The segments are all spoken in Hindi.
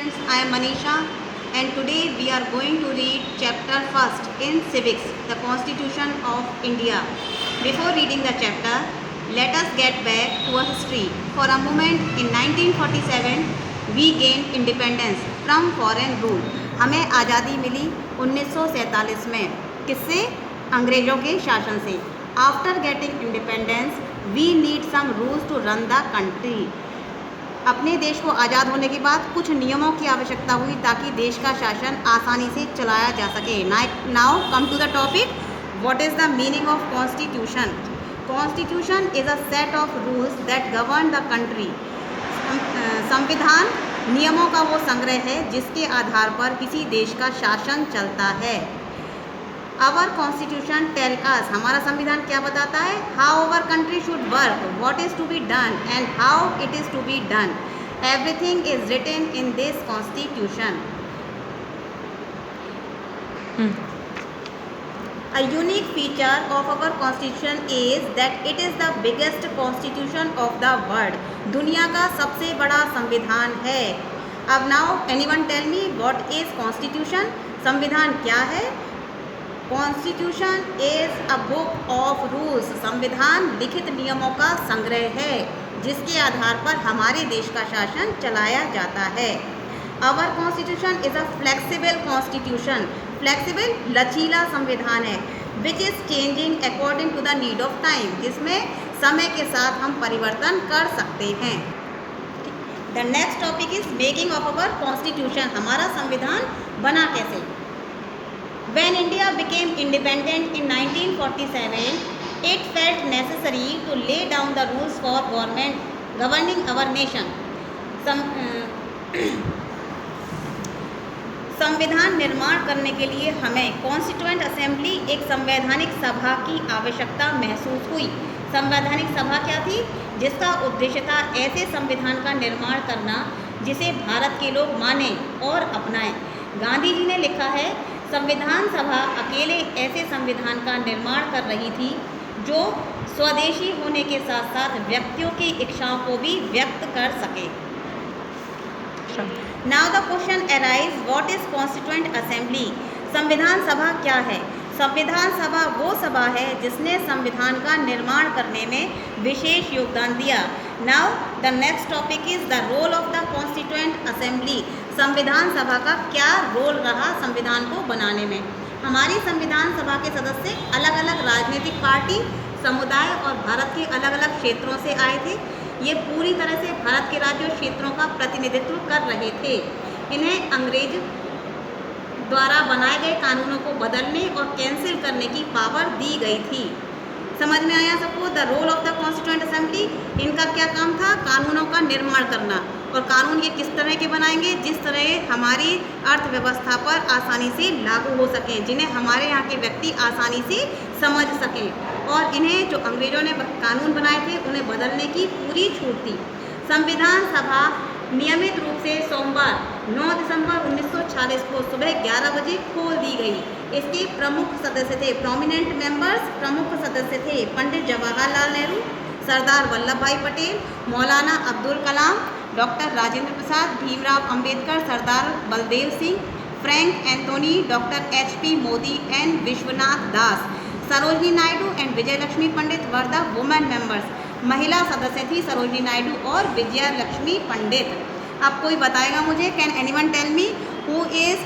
students, I am Manisha and today we are going to read chapter first in civics, the Constitution of India. Before reading the chapter, let us get back to a history. For a moment, in 1947, we gained independence from foreign rule. हमें आज़ादी मिली 1947 में. किससे? अंग्रेज़ों के शासन से. After getting independence, we need some rules to run the country. अपने देश को आज़ाद होने के बाद कुछ नियमों की आवश्यकता हुई ताकि देश का शासन आसानी से चलाया जा सके. Now come to the topic. What is the meaning of constitution? Constitution is a set of rules that govern the country. संविधान नियमों का वो संग्रह है जिसके आधार पर किसी देश का शासन चलता है. आवर कॉन्स्टिट्यूशन टेल अस, हमारा संविधान क्या बताता है? How our country should work, what is to be done and how it is to be done. Everything is written in this constitution. A unique feature of our constitution is that it is the biggest constitution of the world. दुनिया का सबसे बड़ा संविधान है. अब now anyone tell me what is constitution? संविधान क्या है? Constitution is a book of rules. संविधान लिखित नियमों का संग्रह है जिसके आधार पर हमारे देश का शासन चलाया जाता है. Our constitution is a flexible constitution. Flexible लचीला संविधान है. Which is changing according to the need of time, जिसमें समय के साथ हम परिवर्तन कर सकते हैं. The next topic is making of our constitution. हमारा संविधान बना कैसे? When India became independent in 1947, it felt necessary to lay down the rules for governing our nation. संविधान निर्माण करने के लिए हमें कॉन्स्टिट्यूएंट असेंबली, एक संवैधानिक सभा की आवश्यकता महसूस हुई. संवैधानिक सभा क्या थी? जिसका उद्देश्य था ऐसे संविधान का निर्माण करना जिसे भारत के लोग मानें और अपनाएं. गांधी जी ने लिखा है, संविधान सभा अकेले ऐसे संविधान का निर्माण कर रही थी जो स्वदेशी होने के साथ साथ व्यक्तियों की इच्छाओं को भी व्यक्त कर सके. Now the question arise, what is constituent assembly? संविधान सभा क्या है? संविधान सभा वो सभा है जिसने संविधान का निर्माण करने में विशेष योगदान दिया. Now the next topic is the role of the constituent assembly. संविधान सभा का क्या रोल रहा संविधान को बनाने में? हमारी संविधान सभा के सदस्य अलग अलग राजनीतिक पार्टी, समुदाय और भारत के अलग अलग क्षेत्रों से आए थे. ये पूरी तरह से भारत के राज्यों और क्षेत्रों का प्रतिनिधित्व कर रहे थे. इन्हें अंग्रेज द्वारा बनाए गए कानूनों को बदलने और कैंसिल करने की पावर दी गई थी. समझ में आया सबको? The role of the constituent assembly. इनका क्या काम था? कानूनों का निर्माण करना. और कानून ये किस तरह के बनाएंगे? जिस तरह हमारी अर्थव्यवस्था पर आसानी से लागू हो सकें, जिन्हें हमारे यहाँ के व्यक्ति आसानी से समझ सकें. और इन्हें जो अंग्रेज़ों ने कानून बनाए थे उन्हें बदलने की पूरी छूट थी. संविधान सभा नियमित रूप से सोमवार 9 दिसंबर 1946 को सुबह 11 बजे खोल दी गई. इसके प्रमुख सदस्य थे, प्रोमिनेंट मेंबर्स, प्रमुख सदस्य थे पंडित जवाहरलाल नेहरू, सरदार वल्लभ भाई Patel, Maulana Abdul Kalam, doctor Rajendra Prasad, Bhimrao Ambedkar, Sardar Baldev Singh, Frank Anthony, doctor HP Modi and Vishwanath Das, Sarojini Naidu and Vijay Lakshmi Pandit were the women members. महिला सदस्य थी सरोजनी नायडू और विजया लक्ष्मी पंडित. अब कोई बताएगा मुझे? Can anyone tell me who is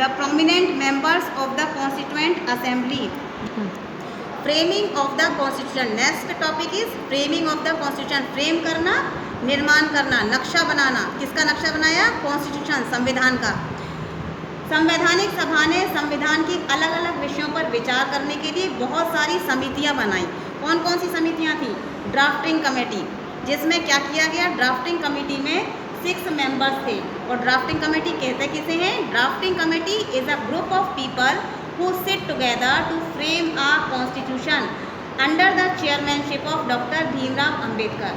the prominent members of the constituent assembly? Framing of the constitution. Next topic is framing of the constitution. Frame करना, निर्माण करना, नक्शा बनाना. किसका नक्शा बनाया? कॉन्स्टिट्यूशन, संविधान का. संवैधानिक सभा ने संविधान के अलग अलग विषयों पर विचार करने के लिए बहुत सारी समितियां बनाई. कौन कौन सी समितियां थी? ड्राफ्टिंग कमेटी, जिसमें क्या किया गया? ड्राफ्टिंग कमेटी में 6 मेंबर्स थे. और ड्राफ्टिंग कमेटी कहते किसे हैं? Drafting committee is a group of people who sit together to frame a constitution under the chairmanship of Dr. Bhimrao Ambedkar.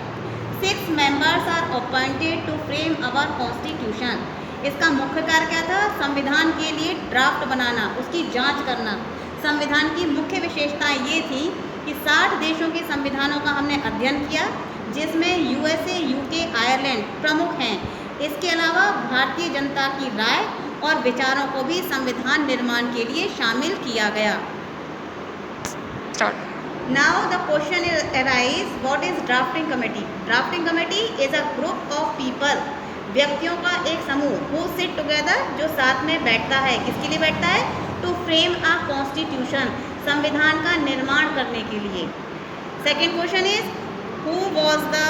6 members are appointed to frame our constitution. इसका मुख्य कार्य क्या था? संविधान के लिए ड्राफ्ट बनाना, उसकी जांच करना. संविधान की मुख्य विशेषताएं ये थी कि 60 देशों के संविधानों का हमने अध्ययन किया, जिसमें USA, UK, आयरलैंड प्रमुख हैं. इसके अलावा भारतीय जनता की राय और विचारों को भी संविधान निर्माण के लिए शामिल किया गया। Now the question arises, what is drafting committee? Drafting committee is a group of people, व्यक्तियों का एक समूह, who sit together, जो साथ में बैठता है। किसके लिए बैठता है? To frame a constitution, संविधान का निर्माण करने के लिए। Second question is, who was the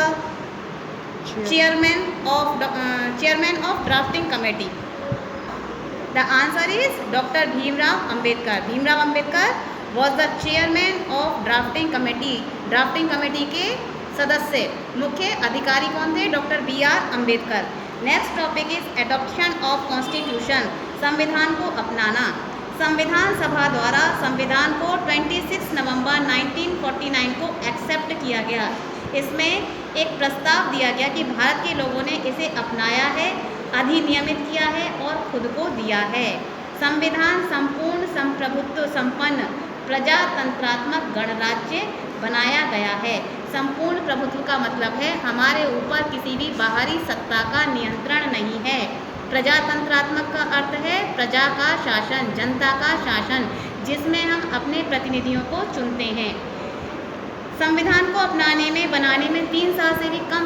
chairman of drafting committee? The answer is Dr. Bhimrao Ambedkar. Bhimrao Ambedkar was the chairman of drafting committee. drafting committee के सदस्य मुख्य अधिकारी कौन थे? Doctor BR Ambedkar. Next topic is adoption of constitution, संविधान को अपनाना। संविधान सभा द्वारा संविधान को 26 नवंबर 1949 को एक्सेप्ट किया गया। इसमें एक प्रस्ताव दिया गया कि भारत के लोगों ने इसे अपनाया है, अधिनियमित किया है और खुद को दिया है। संविधान संपूर्ण संप्रभुत्व संपन्न प्रजातंत्रात्मक गणराज्य बनाया गया है। संपूर्ण प्रभुत्व का मतलब है हमारे ऊपर किसी भी बाहरी सत्ता का नियंत्रण नहीं है। प्रजातंत्रात्मक का अर्थ है प्रजा का शासन, जनता का शासन, जिसमें हम अपने प्रतिनिधियों को चुनते हैं। संविधान को अपनाने में, बनाने में 3 साल से भी कम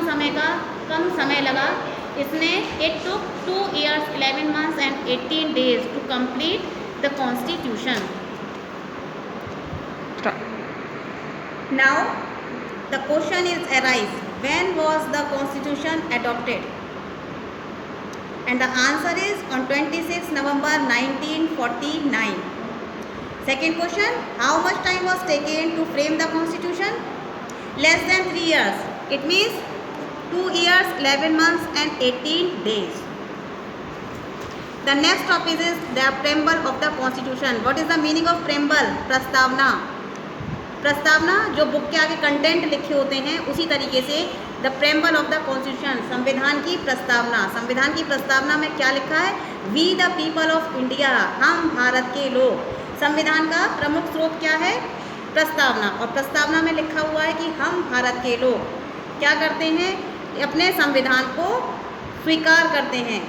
समय लगा। इसने it took 2 years 11 months and 18 days to complete the constitution. Now the question is arise, when was the constitution adopted? And the answer is on 26 November 1949. Second question, how much time was taken to frame the constitution? Less than 3 years. It means 2 years 11 months and 18 days. The next topic is the preamble of the constitution. What is the meaning of preamble? प्रस्तावना। प्रस्तावना जो बुक के आगे कंटेंट लिखे होते हैं, उसी तरीके से the preamble of the constitution, संविधान की प्रस्तावना। संविधान की प्रस्तावना में क्या लिखा है? We the people of India, हम भारत के लोग। संविधान का प्रमुख स्रोत क्या है? प्रस्तावना। और प्रस्तावना में लिखा हुआ है कि हम भारत के लोग क्या करते हैं? अपने संविधान को स्वीकार करते हैं।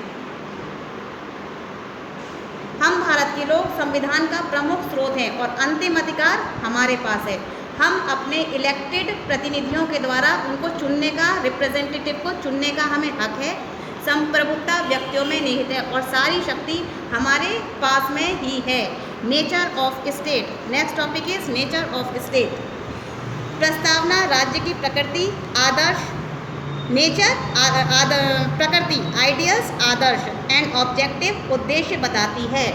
हम भारत के लोग संविधान का प्रमुख स्रोत हैं और अंतिम अधिकार हमारे पास है। हम अपने इलेक्टेड प्रतिनिधियों के द्वारा उनको चुनने का, रिप्रेजेंटेटिव को चुनने का हमें हक है। संप्रभुता व्यक्तियों में निहित है और सारी शक्ति हमारे पास में ही है। Nature of state. Next topic is nature of state. प्रस्तावना राज्य की प्रकृति, आदर्श, नेचर प्रकृति, आइडियल्स आदर्श, एंड ऑब्जेक्टिव उद्देश्य बताती है।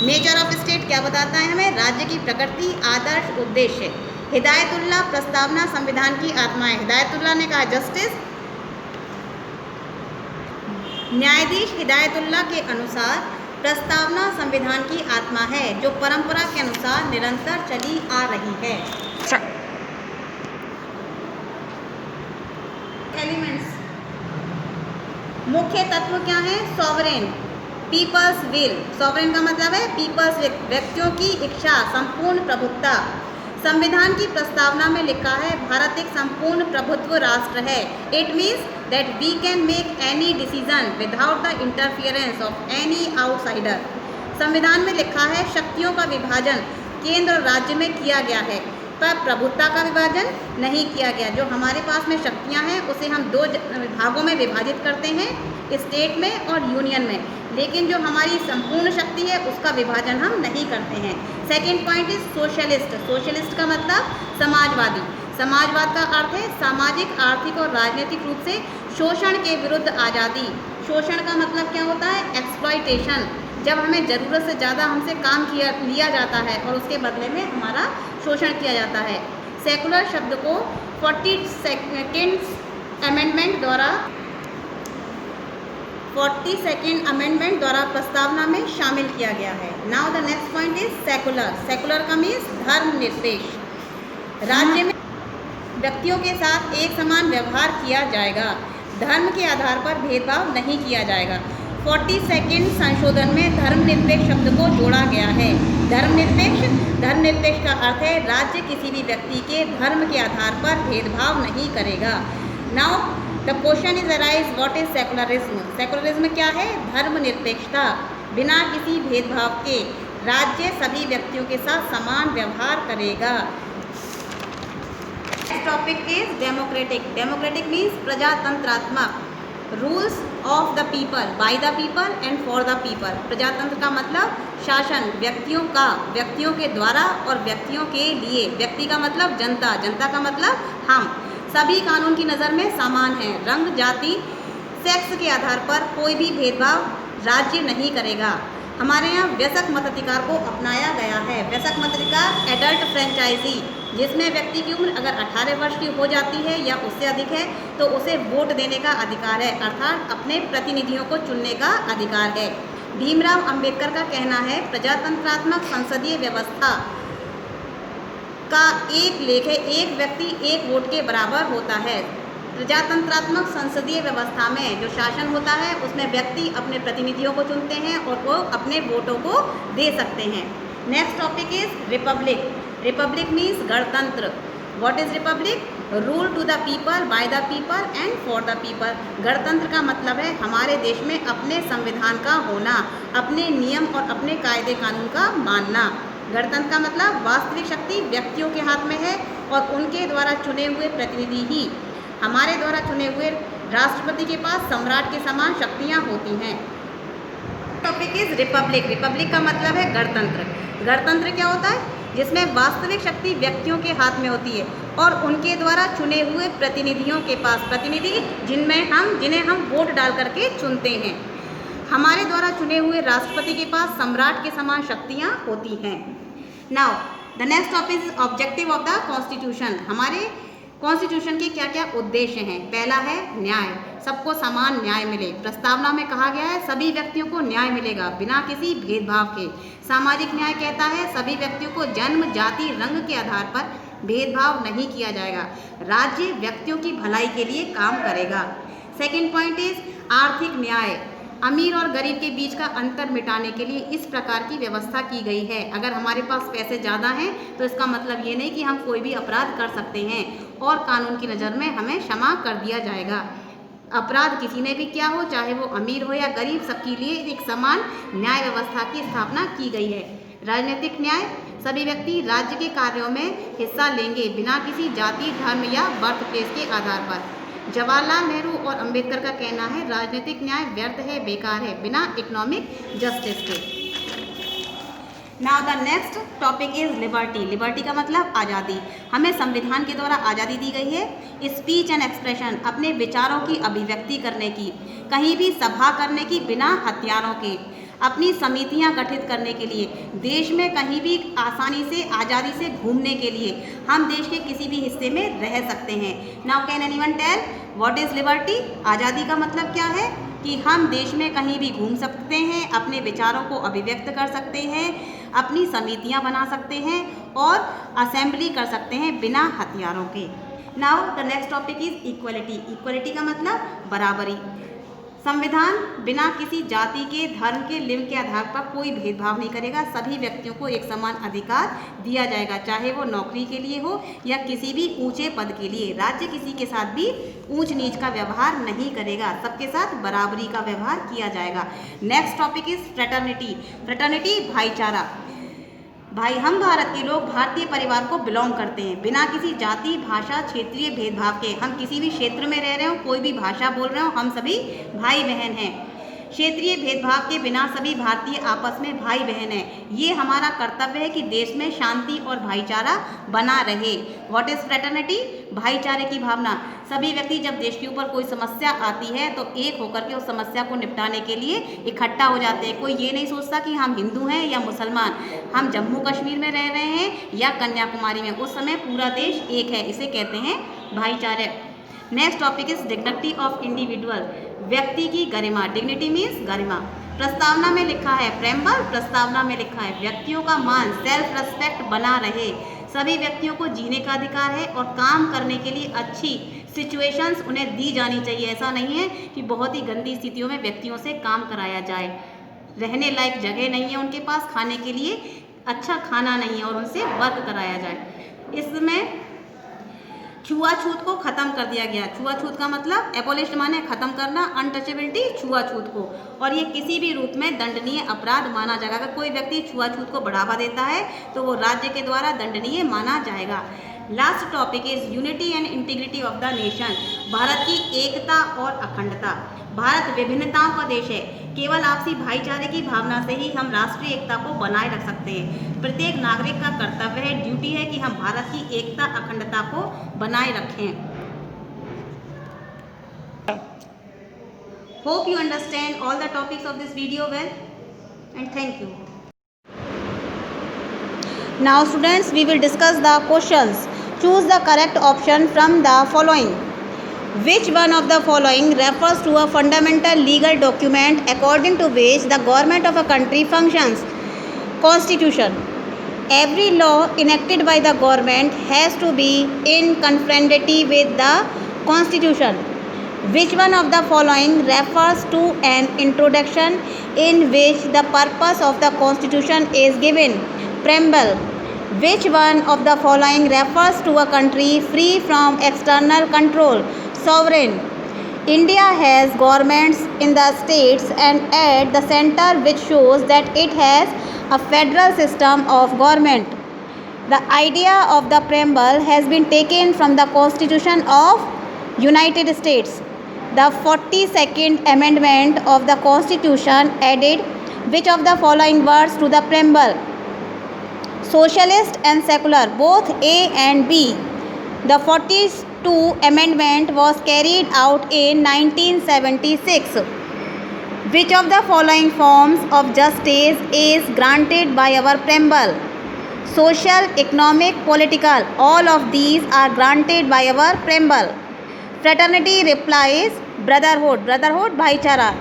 नेचर ऑफ स्टेट क्या बताता है हमें? राज्य की प्रकृति, आदर्श, उद्देश्य। हिदायतुल्लाह प्रस्तावना संविधान की आत्मा है। हिदायतुल्लाह ने कहा जस्टिस। न्यायाधीश हिदायतुल्लाह के अनुसार प्रस्तावना संविधान की आत्मा है जो परंपरा के अनुसार निरंतर चली आ रही है। एलिमेंट्स, मुख्य तत्व क्या है? Sovereign, peoples will. सॉवरेन का मतलब है पीपल्स विल, व्यक्तियों की इच्छा, संपूर्ण प्रभुत्व। संविधान की प्रस्तावना में लिखा है भारत एक संपूर्ण प्रभुत्व राष्ट्र है। It means that we can make any decision without the interference of any outsider. संविधान में लिखा है शक्तियों का विभाजन केंद्र और राज्य में किया गया है, पर प्रभुत्व का विभाजन नहीं किया गया। जो हमारे पास में शक्तियां हैं उसे हम 2 भागों में विभाजित करते हैं, स्टेट में और यूनियन में, लेकिन जो हमारी संपूर्ण शक्ति है उसका विभाजन हम नहीं करते हैं। Second point is socialist. Socialist का मतलब समाजवादी। समाजवाद का अर्थ है सामाजिक, आर्थिक और राजनीतिक रूप से शोषण के विरुद्ध आज़ादी। शोषण का मतलब क्या होता है? एक्सप्लॉयटेशन। जब हमें ज़रूरत से ज़्यादा हमसे काम लिया जाता है और उसके बदले में हमारा शोषण किया जाता है। सेकुलर शब्द को 42nd अमेंडमेंट द्वारा प्रस्तावना में शामिल किया गया है। Now the next point is secular. Secular का मीन्स धर्मनिरपेक्ष। राज्य में व्यक्तियों के साथ एक समान व्यवहार किया जाएगा, धर्म के आधार पर भेदभाव नहीं किया जाएगा। 42nd संशोधन में धर्मनिरपेक्ष शब्द को जोड़ा गया है। धर्मनिरपेक्ष का अर्थ है राज्य किसी भी व्यक्ति के धर्म के आधार पर भेदभाव नहीं करेगा। Now the question is arise what is secularism. Secularism क्या है? धर्मनिरपेक्षता, बिना किसी भेदभाव के राज्य सभी व्यक्तियों के साथ समान व्यवहार करेगा। Next topic is democratic. Democratic means प्रजातंत्रात्मक, rules of the people, by the people and for the people. प्रजातंत्र का मतलब शासन व्यक्तियों का, व्यक्तियों के द्वारा और व्यक्तियों के लिए। व्यक्ति का मतलब जनता, जनता का मतलब हम। सभी कानून की नज़र में समान हैं। रंग, जाति, सेक्स के आधार पर कोई भी भेदभाव राज्य नहीं करेगा। हमारे यहाँ वयस्क मताधिकार को अपनाया गया है। वयस्क मताधिकार एडल्ट फ्रेंचाइजी, जिसमें व्यक्ति की उम्र अगर 18 वर्ष की हो जाती है या उससे अधिक है तो उसे वोट देने का अधिकार है, अर्थात अपने प्रतिनिधियों को चुनने का अधिकार है। भीमराव अंबेडकर का कहना है प्रजातंत्रात्मक संसदीय व्यवस्था का एक लेख है, एक व्यक्ति एक वोट के बराबर होता है। प्रजातंत्रात्मक संसदीय व्यवस्था में जो शासन होता है उसमें व्यक्ति अपने प्रतिनिधियों को चुनते हैं और वो अपने वोटों को दे सकते हैं। Next topic is republic. Republic means गणतंत्र। What is republic? Rule to the people, by the people and for the people. गणतंत्र का मतलब है हमारे देश में अपने संविधान का होना, अपने नियम और अपने कायदे कानून का मानना। गणतंत्र का मतलब वास्तविक शक्ति व्यक्तियों के हाथ में है और उनके द्वारा चुने हुए प्रतिनिधि ही, हमारे द्वारा चुने हुए राष्ट्रपति के पास सम्राट के समान शक्तियाँ होती हैं। Topic is republic. रिपब्लिक का मतलब है गणतंत्र। गणतंत्र क्या होता है? जिसमें वास्तविक शक्ति व्यक्तियों के हाथ में होती है और उनके द्वारा चुने हुए प्रतिनिधियों के पास, प्रतिनिधि जिन्हें हम वोट डाल करके चुनते हैं। हमारे द्वारा चुने हुए राष्ट्रपति के पास सम्राट के समान शक्तियाँ होती हैं। Now the next topic is objective of the constitution. हमारे कॉन्स्टिट्यूशन के क्या क्या उद्देश्य हैं? पहला है न्याय, सबको समान न्याय मिले। प्रस्तावना में कहा गया है सभी व्यक्तियों को न्याय मिलेगा बिना किसी भेदभाव के। सामाजिक न्याय कहता है सभी व्यक्तियों को जन्म, जाति, रंग के आधार पर भेदभाव नहीं किया जाएगा। राज्य व्यक्तियों की भलाई के लिए काम करेगा। सेकेंड पॉइंट इज आर्थिक न्याय। अमीर और गरीब के बीच का अंतर मिटाने के लिए इस प्रकार की व्यवस्था की गई है। अगर हमारे पास पैसे ज़्यादा हैं तो इसका मतलब ये नहीं कि हम कोई भी अपराध कर सकते हैं और कानून की नज़र में हमें क्षमा कर दिया जाएगा। अपराध किसी ने भी किया हो, चाहे वो अमीर हो या गरीब, सबके लिए एक समान न्याय व्यवस्था की स्थापना की गई है। राजनीतिक न्याय, सभी व्यक्ति राज्य के कार्यों में हिस्सा लेंगे बिना किसी जाति, धर्म या बर्थ प्लेस के आधार पर। जवाहरलाल नेहरू और अंबेडकर का कहना है राजनीतिक न्याय व्यर्थ है, बेकार है, बिना इकोनॉमिक जस्टिस के। Now the next topic is liberty. Liberty का मतलब आज़ादी। हमें संविधान के द्वारा आज़ादी दी गई है स्पीच एंड एक्सप्रेशन, अपने विचारों की अभिव्यक्ति करने की, कहीं भी सभा करने की बिना हथियारों के, अपनी समितियां गठित करने के लिए, देश में कहीं भी आसानी से आज़ादी से घूमने के लिए, हम देश के किसी भी हिस्से में रह सकते हैं। Now can anyone tell what is liberty? आज़ादी का मतलब क्या है कि हम देश में कहीं भी घूम सकते हैं, अपने विचारों को अभिव्यक्त कर सकते हैं, अपनी समितियां बना सकते हैं और असेंबली कर सकते हैं बिना हथियारों के। Now the next topic is equality. Equality का मतलब बराबरी। संविधान बिना किसी जाति के, धर्म के, लिंग के आधार पर कोई भेदभाव नहीं करेगा। सभी व्यक्तियों को एक समान अधिकार दिया जाएगा, चाहे वो नौकरी के लिए हो या किसी भी ऊंचे पद के लिए। राज्य किसी के साथ भी ऊंच नीच का व्यवहार नहीं करेगा, सबके साथ बराबरी का व्यवहार किया जाएगा। Next topic is fraternity. Fraternity भाईचारा। भाई हम भारत के लोग भारतीय परिवार को बिलोंग करते हैं बिना किसी जाति, भाषा, क्षेत्रीय भेदभाव के। हम किसी भी क्षेत्र में रह रहे हो, कोई भी भाषा बोल रहे हो, हम सभी भाई बहन हैं। क्षेत्रीय भेदभाव के बिना सभी भारतीय आपस में भाई बहन हैं। ये हमारा कर्तव्य है कि देश में शांति और भाईचारा बना रहे। What is fraternity? भाईचारे की भावना। सभी व्यक्ति जब देश के ऊपर कोई समस्या आती है तो एक होकर के उस समस्या को निपटाने के लिए इकट्ठा हो जाते हैं। कोई ये नहीं सोचता कि हम हिंदू हैं या मुसलमान, हम जम्मू कश्मीर में रह रहे हैं या कन्याकुमारी में, उस समय पूरा देश एक है। इसे कहते हैं भाईचारे। Next topic is dignity of individual. व्यक्ति की गरिमा। डिग्निटी मीन्स गरिमा। प्रस्तावना में लिखा है, प्रेम्बल प्रस्तावना में लिखा है, व्यक्तियों का मान, सेल्फ रेस्पेक्ट बना रहे। सभी व्यक्तियों को जीने का अधिकार है और काम करने के लिए अच्छी सिचुएशंस उन्हें दी जानी चाहिए। ऐसा नहीं है कि बहुत ही गंदी स्थितियों में व्यक्तियों से काम कराया जाए। रहने लायक जगह नहीं है उनके पास, खाने के लिए अच्छा खाना नहीं है और उनसे वर्क कराया जाए। इसमें छुआछूत को खत्म कर दिया गया। छुआछूत का मतलब एबोलिश्ड माने खत्म करना, अनटचेबिलिटी छुआछूत को, और ये किसी भी रूप में दंडनीय अपराध माना जाएगा। अगर कोई व्यक्ति छुआछूत को बढ़ावा देता है तो वो राज्य के द्वारा दंडनीय माना जाएगा। Last topic is unity and integrity of the nation. Bharat की एकता और अखंडता। भारत विभिन्नताओं का देश है। केवल आपसी भाईचारे की भावना से ही हम राष्ट्रीय एकता को बनाए रख सकते हैं। प्रत्येक नागरिक का कर्तव्य है, ड्यूटी है कि हम भारत की एकता अखंडता को बनाए रखें। Hope you understand all the topics of this video well and thank you. Now students, we will discuss the questions. Choose the correct option from the following. Which one of the following refers to a fundamental legal document according to which the government of a country functions? Constitution. Every law enacted by the government has to be in conformity with the Constitution. Which one of the following refers to an introduction in which the purpose of the Constitution is given? Preamble. Which one of the following refers to a country free from external control? Sovereign. India has governments in the states and at the center, which shows that it has a federal system of government. The idea of the preamble has been taken from the Constitution of United States. The 42nd Amendment of the Constitution added which of the following words to the preamble? Socialist and secular, both A and B. The 42 Amendment was carried out in 1976. Which of the following forms of justice is granted by our preamble? Social, economic, political, all of these are granted by our preamble. Fraternity replies brotherhood, brotherhood भाईचारा.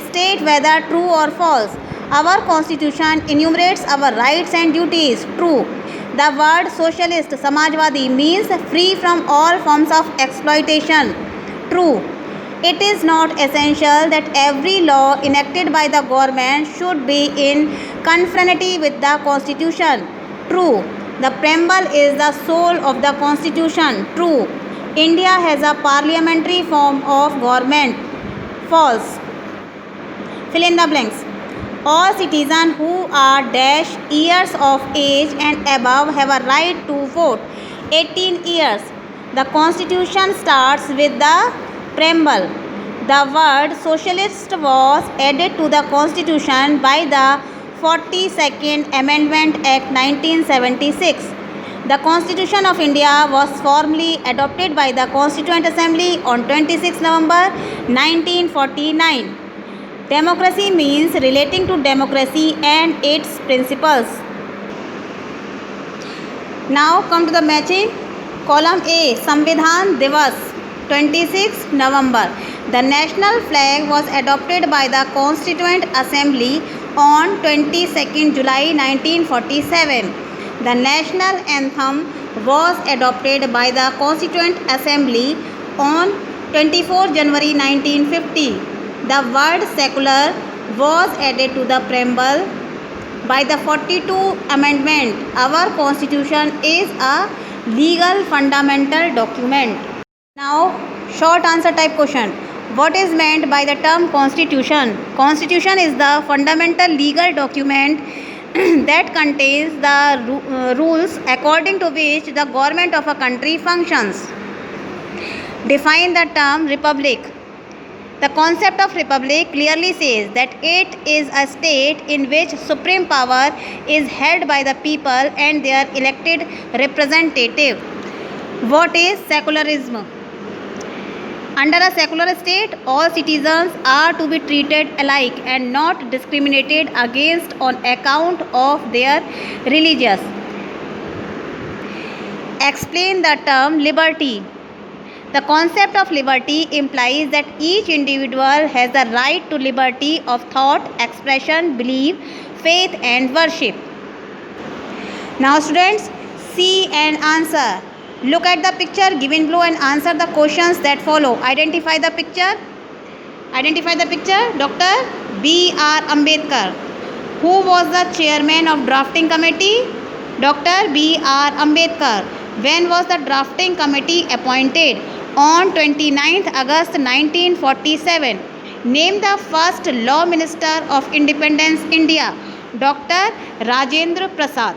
State whether true or false. Our Constitution enumerates our rights and duties. True. The word socialist, Samajwadi, means free from all forms of exploitation. True. It is not essential that every law enacted by the government should be in conformity with the Constitution. True. The preamble is the soul of the Constitution. True. India has a parliamentary form of government. False. Fill in the blanks. All citizens who are dash years of age and above have a right to vote. 18 years. The Constitution starts with the preamble. The word socialist was added to the Constitution by the 42nd Amendment Act 1976. The Constitution of India was formally adopted by the Constituent Assembly on 26 November 1949. Democracy means relating to democracy and its principles. Now come to the matching. Column A, Samvidhan Divas, 26 November. The national flag was adopted by the Constituent Assembly on 22nd July 1947. The national anthem was adopted by the Constituent Assembly on 24 January 1950. The word secular was added to the preamble by the 42 Amendment. Our Constitution is a legal fundamental document. Now, short answer type question. What is meant by the term Constitution? Constitution is the fundamental legal document that contains the rules according to which the government of a country functions. Define the term republic. The concept of republic clearly says that it is a state in which supreme power is held by the people and their elected representative. What is secularism? Under a secular state, all citizens are to be treated alike and not discriminated against on account of their religious. Explain the term liberty. The concept of liberty implies that each individual has the right to liberty of thought, expression, belief, faith and worship. Now students, see and answer. Look at the picture given below and answer the questions that follow. Identify the picture. Identify the picture. Dr. B.R. Ambedkar. Who was the chairman of drafting committee? Dr. B.R. Ambedkar. When was the drafting committee appointed? On 29th August 1947. Name the first Law Minister of Independence India. Dr. Rajendra Prasad.